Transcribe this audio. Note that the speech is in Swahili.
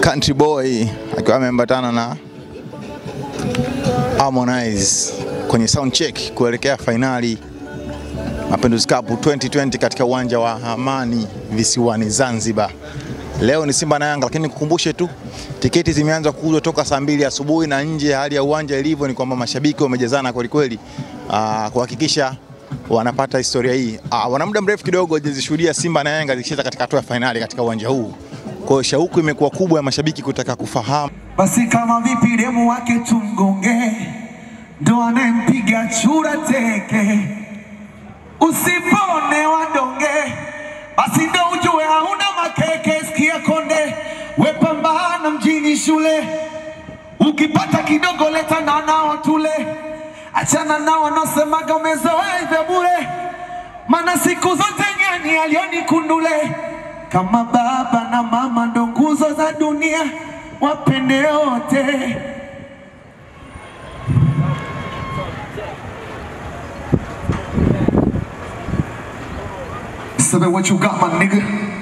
Country boy akiwa ameambatana na Harmonize kwenye sound check kuelekea finali Mapinduzi Cup 2020 katika uwanja wa Amaan visiwani Zanzibar. Leo ni Simba na Yanga, lakini nikukumbushe tu tiketi zimeanza kuuzwa toka saa 2 asubuhi na nje hali ya uwanja ilivyo ni kwamba mashabiki wamejazana kweli kweli kuhakikisha wanapata historia hii. Wana muda mrefu kidogo hajazishuhudia Simba na Yanga zikicheza katika hatua ya finali katika uwanja huu. Kwa hiyo shauku imekuwa kubwa ya mashabiki kutaka kufahamu. Basi kama vipi demu wake tumgonge, ndo anempiga chura teke. Usipone wadonge, basi ndo ujue hauna makeke. Sikia konde, wepambana mjini shule. Ukipata kidogo leta na nao tule. Achana nao wanaosemaga umezoea hivyo bure. Maana siku zote nyani alioni kundule. Kama baba na mama ndo nguzo za dunia, wapende wote. Say what you got, my nigga.